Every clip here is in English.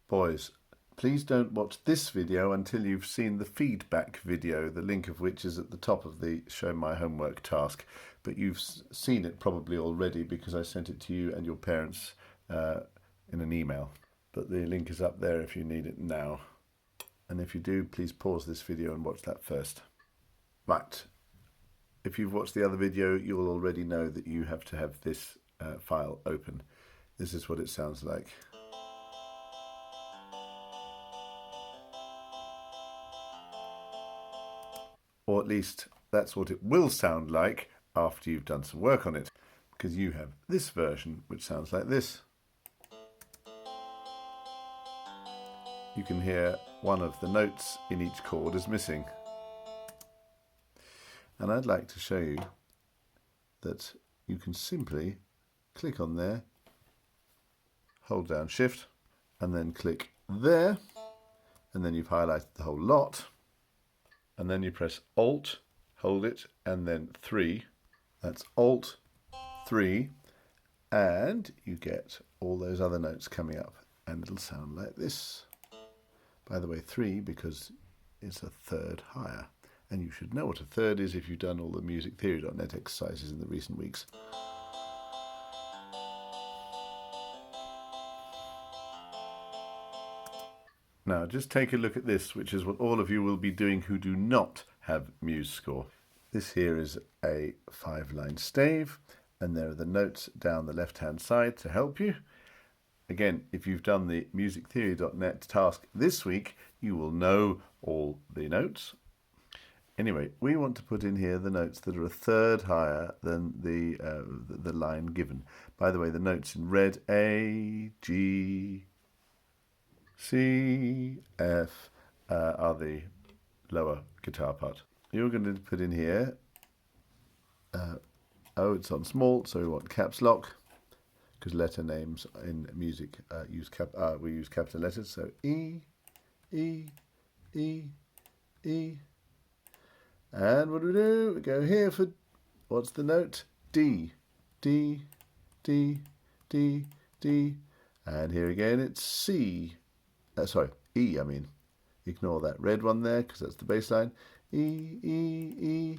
Boys, please don't watch this video until you've seen the feedback video, the link of which is at the top of the Show My Homework task. But you've seen it probably already because I sent it to you and your parents in an email. But the link is up there if you need it now. And if you do, please pause this video and watch that first. Right. If you've watched the other video, you'll already know that you have to have this file open. This is what it sounds like. Or at least that's what it will sound like after you've done some work on it, because you have this version which sounds like this. You can hear one of the notes in each chord is missing. And I'd like to show you that you can simply click on there, hold down Shift, and then click there, and then you've highlighted the whole lot. And then you press Alt, hold it, and then 3. That's Alt, 3, and you get all those other notes coming up, and it'll sound like this. By the way, 3 because it's a third higher, and you should know what a third is if you've done all the musictheory.net exercises in the recent weeks. Now, just take a look at this, which is what all of you will be doing who do not have MuseScore. This here is a 5-line stave, and there are the notes down the left-hand side to help you. Again, if you've done the musictheory.net task this week, you will know all the notes. Anyway, we want to put in here the notes that are a third higher than the line given. By the way, the notes in red, A, G, C, F, are the lower guitar part. You're going to put in here, it's on small, so we want caps lock, because letter names in music we use capital letters, so E, E, E, E. And what do we do? We go here for, what's the note? D, D, D, D, D. And here again it's C. E, I mean. Ignore that red one there because that's the bass line. E, E, E.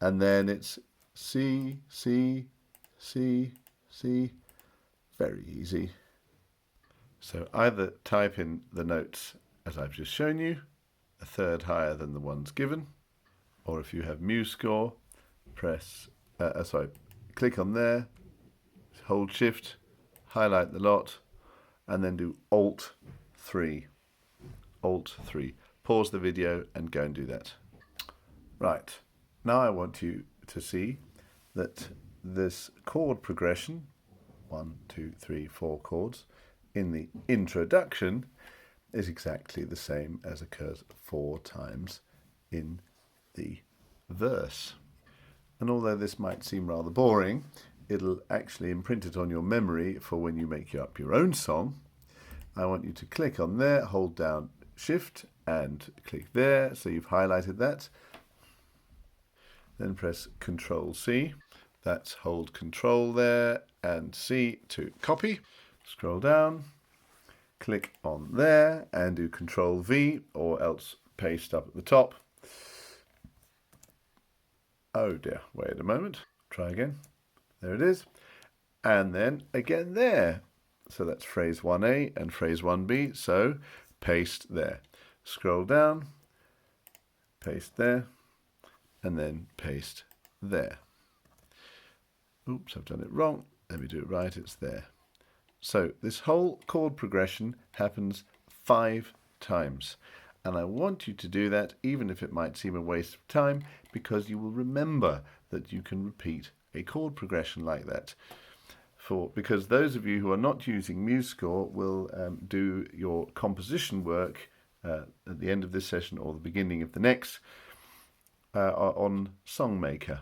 And then it's C, C, C, C. Very easy. So either type in the notes as I've just shown you, a third higher than the ones given, or if you have MuseScore, click on there, hold Shift, highlight the lot, and then do Alt 3. Alt 3. Pause the video and go and do that. Right, now I want you to see that this chord progression, 1, 2, 3, 4 chords, in the introduction is exactly the same as occurs 4 times in the verse. And although this might seem rather boring, it'll actually imprint it on your memory for when you make up your own song. I want you to click on there, hold down Shift and click there, so you've highlighted that. Then press Control C. That's hold Control there and C to copy. Scroll down, click on there and do Control V, or else paste up at the top. Oh dear, wait a moment. Try again. There it is. And then again there. So that's phrase 1A and phrase 1B. So paste there. Scroll down, paste there, and then paste there. Oops, I've done it wrong. Let me do it right. It's there. So this whole chord progression happens 5 times. And I want you to do that, even if it might seem a waste of time, because you will remember that you can repeat a chord progression like that. Because those of you who are not using MuseScore will do your composition work at the end of this session or the beginning of the next on Songmaker,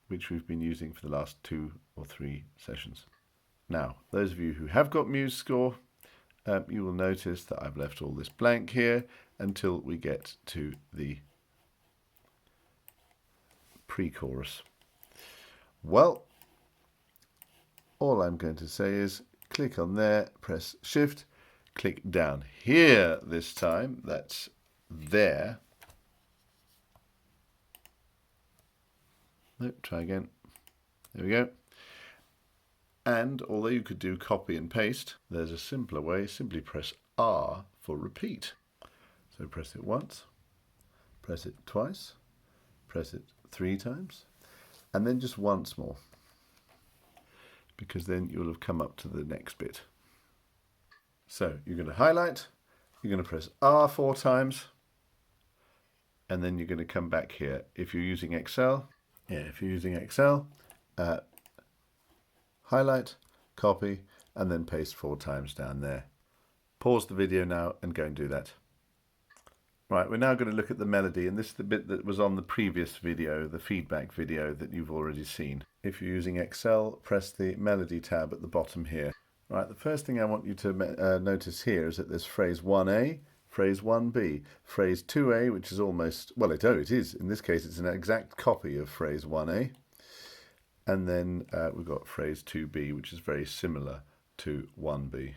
which we've been using for the last 2 or 3 sessions. Now, those of you who have got MuseScore, you will notice that I've left all this blank here until we get to the pre-chorus. Well, all I'm going to say is click on there, press Shift, click down here this time. That's there. Nope, try again. There we go. And although you could do copy and paste, there's a simpler way. Simply press R for repeat. So press it once, press it twice, press it 3 times, and then just once more, because then you'll have come up to the next bit. So you're going to highlight, you're going to press R 4 times, and then you're going to come back here. If you're using Excel, highlight, copy, and then paste 4 times down there. Pause the video now and go and do that. Right, we're now going to look at the melody, and this is the bit that was on the previous video, the feedback video that you've already seen. If you're using Excel, press the melody tab at the bottom here. Right, the first thing I want you to notice here is that there's phrase 1A, phrase 1B, phrase 2A, which is almost, well, it is. In this case, it's an exact copy of phrase 1A. And then we've got phrase 2B, which is very similar to 1B.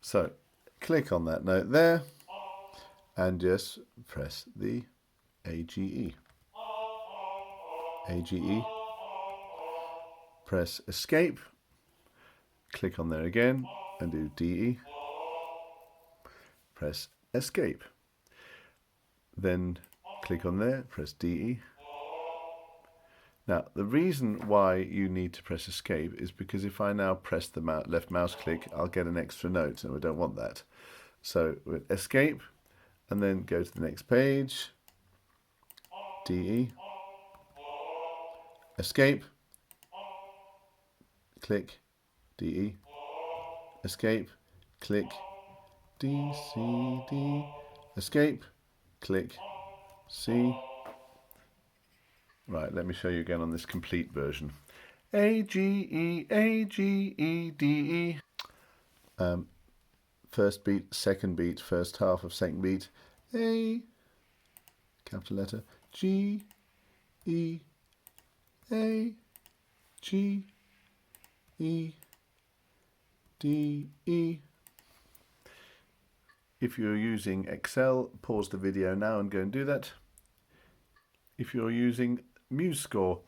So click on that note there and just press the AGE. AGE. Press escape. Click on there again and do DE. Press escape. Then click on there, press DE. Now, the reason why you need to press escape is because if I now press the left mouse click, I'll get an extra note, and we don't want that. So escape, and then go to the next page, DE, escape, click, DE, escape, click, D, C, D, escape, click, C. Right, let me show you again on this complete version. A, G, E, A, G, E, D, E. First beat, second beat, first half of second beat. A, capital letter, G, E, A, G, E, D, E. If you're using Excel, pause the video now and go and do that. If you're using MuseScore,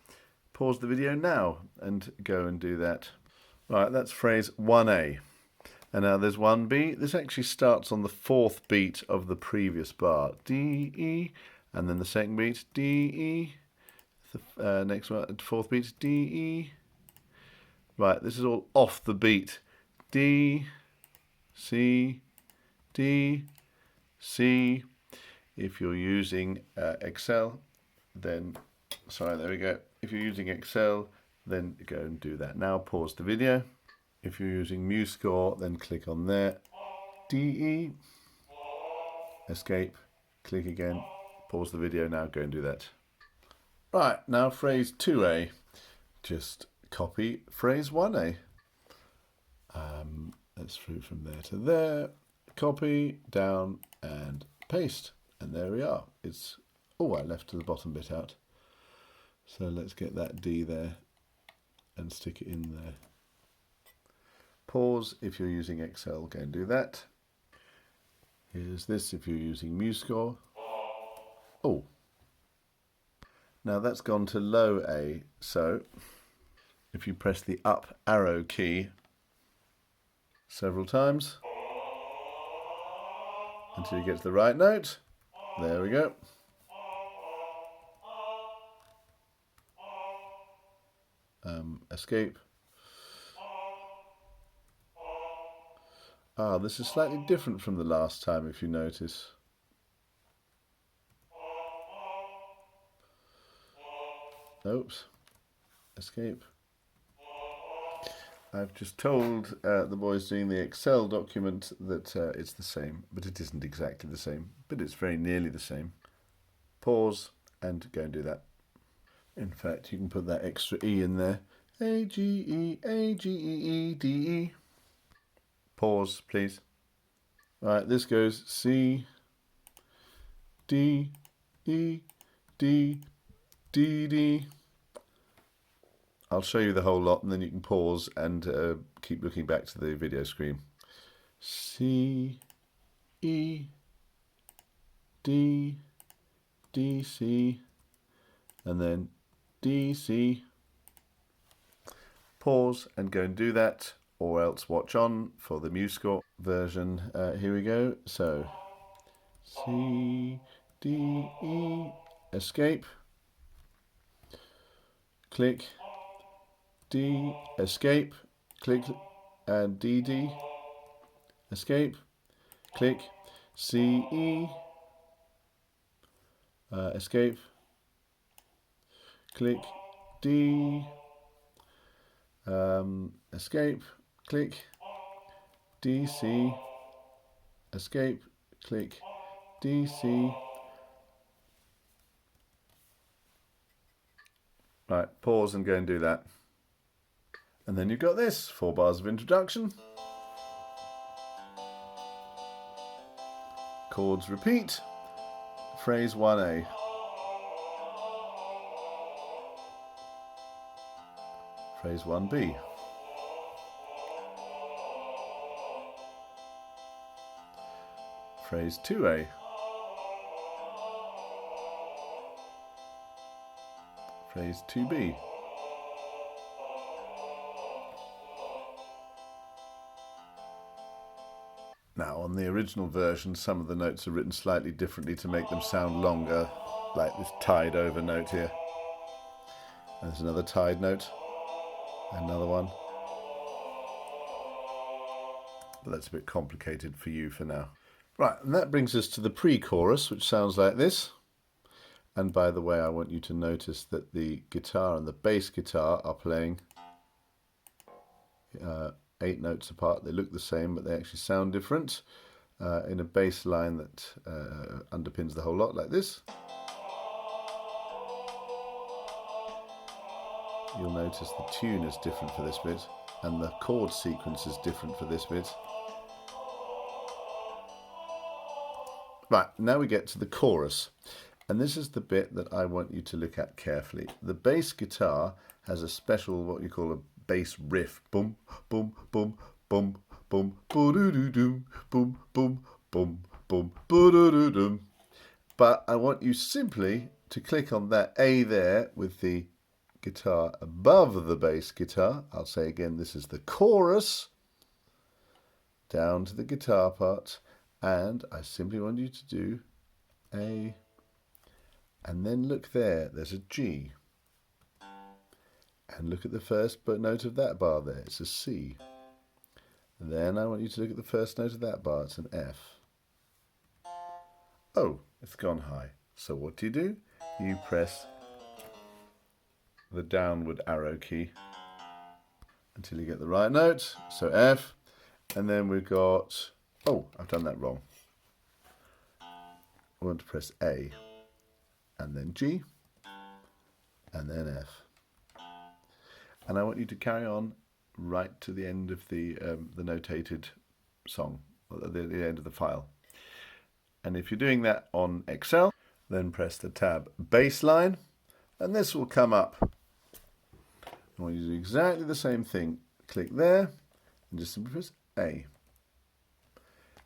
pause the video now and go and do that. Right, that's phrase 1A. And now there's 1B. This actually starts on the 4th beat of the previous bar. D, E, and then the second beat, D, E. The next one, 4th beat, D, E. Right, this is all off the beat. D, C, D, C. If you're using Excel, then, sorry, there we go. If you're using Excel, then go and do that. Now pause the video. If you're using MuseScore, then click on there. DE, escape, click again, pause the video now, go and do that. Right, now phrase 2A. Just copy phrase 1A. Let's through from there to there. Copy, down, and paste. And there we are. It's, oh, I left the bottom bit out. So let's get that D there and stick it in there. Pause if you're using Excel, go and do that. Here's this if you're using MuseScore. Oh, now that's gone to low A, so if you press the up arrow key several times until you get to the right note, there we go. Escape. Ah, this is slightly different from the last time, if you notice. Oops. Escape. I've just told the boys doing the Excel document that it's the same, but it isn't exactly the same, but it's very nearly the same. Pause and go and do that. In fact, you can put that extra E in there. A, G, E, A, G, E, E, D, E. Pause, please. Right, this goes C, D, E, D, D, D. I'll show you the whole lot and then you can pause and keep looking back to the video screen. C, E, D, D, C, and then D, C. Pause and go and do that, or else watch on for the MuseScore version. Here we go. So C, D, E, escape, click, D, escape, click, and D, D, escape, click, C, E, escape, click, D, escape, click, D, C, escape, click, D, C. Right, pause and go and do that. And then you've got this, 4 bars of introduction. Chords repeat. Phrase 1A. Phrase 1B. Phrase 2A. Phrase 2B. Now, on the original version, some of the notes are written slightly differently to make them sound longer, like this tied over note here. And there's another tied note, another one. But that's a bit complicated for you for now. Right, and that brings us to the pre-chorus, which sounds like this. And by the way, I want you to notice that the guitar and the bass guitar are playing 8 notes apart. They look the same, but they actually sound different in a bass line that underpins the whole lot, like this. You'll notice the tune is different for this bit, and the chord sequence is different for this bit. Right, now we get to the chorus. And this is the bit that I want you to look at carefully. The bass guitar has a special, what you call a bass riff. Boom, boom, boom, boom, boom, boo-doo-doo-doo, boom, boom, boom, boom, boo-doo-doo-doo. But I want you simply to click on that A there with the guitar above the bass guitar. I'll say again, this is the chorus. Down to the guitar part. And I simply want you to do A. And then look there, there's a G. And look at the first note of that bar there, it's a C. And then I want you to look at the first note of that bar, it's an F. Oh, it's gone high. So what do? You press the downward arrow key until you get the right note. So F, and then we've got, oh, I've done that wrong. I want to press A. And then G, and then F. And I want you to carry on right to the end of the notated song, or the end of the file. And if you're doing that on Excel, then press the tab Bassline, and this will come up. I want you to do exactly the same thing. Click there, and just simply press A.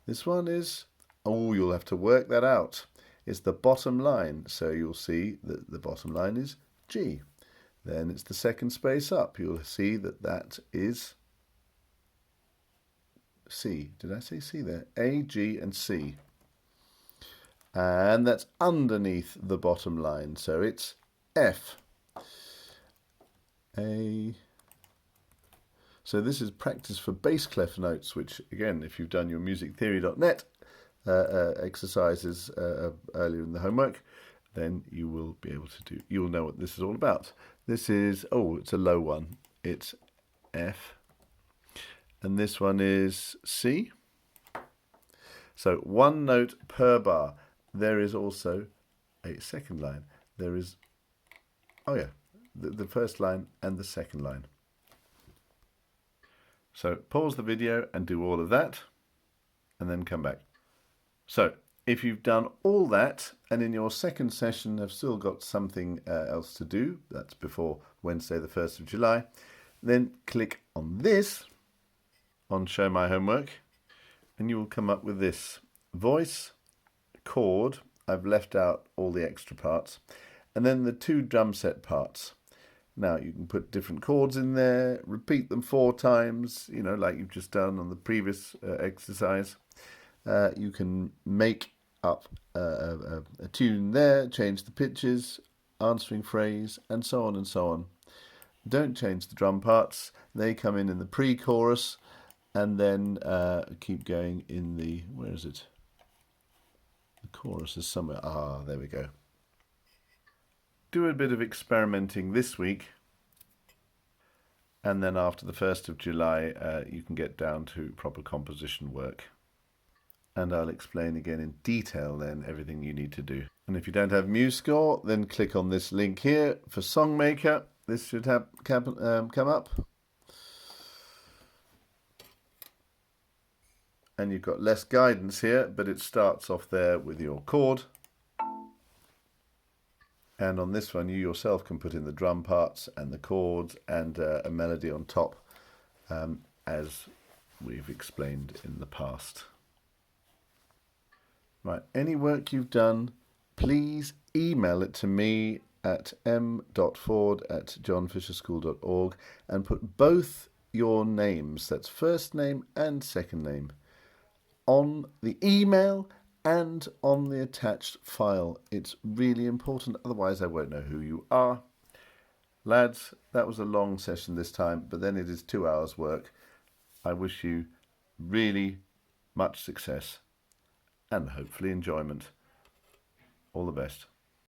This one is, oh, you'll have to work that out. It's the bottom line, so you'll see that the bottom line is G. Then it's the second space up. You'll see that that is C. Did I say C there? A, G, and C. And that's underneath the bottom line, so it's F. A. So this is practice for bass clef notes, which again, if you've done your musictheory.net exercises earlier in the homework, then you will be able to do, you'll know what this is all about. This is, oh, it's a low one. It's F. And this one is C. So 1 note per bar. There is also a second line. There is, oh yeah, the first line and the second line. So pause the video and do all of that, and then come back. So if you've done all that, and in your second session have still got something else to do, that's before Wednesday the 1st of July, then click on this, on Show My Homework, And you will come up with this: voice, chord. I've left out all the extra parts. And then the 2 drum set parts. Now you can put different chords in there, repeat them 4 times, like you've just done on the previous exercise. You can make up a tune there, change the pitches, answering phrase, and so on and so on. Don't change the drum parts. They come in the pre-chorus, and then keep going in the, where is it? The chorus is somewhere. There we go. Do a bit of experimenting this week, and then after the 1st of July you can get down to proper composition work. And I'll explain again in detail then everything you need to do. And if you don't have MuseScore, then click on this link here for Songmaker. This should come up. And you've got less guidance here, but it starts off there with your chord. And on this one, you yourself can put in the drum parts and the chords and a melody on top, as we've explained in the past. Right, any work you've done, please email it to me at m.ford@johnfisherschool.org and put both your names, that's first name and second name, on the email and on the attached file. It's really important, otherwise I won't know who you are. Lads, that was a long session this time, but then it is 2 hours work. I wish you really much success and hopefully enjoyment. All the best.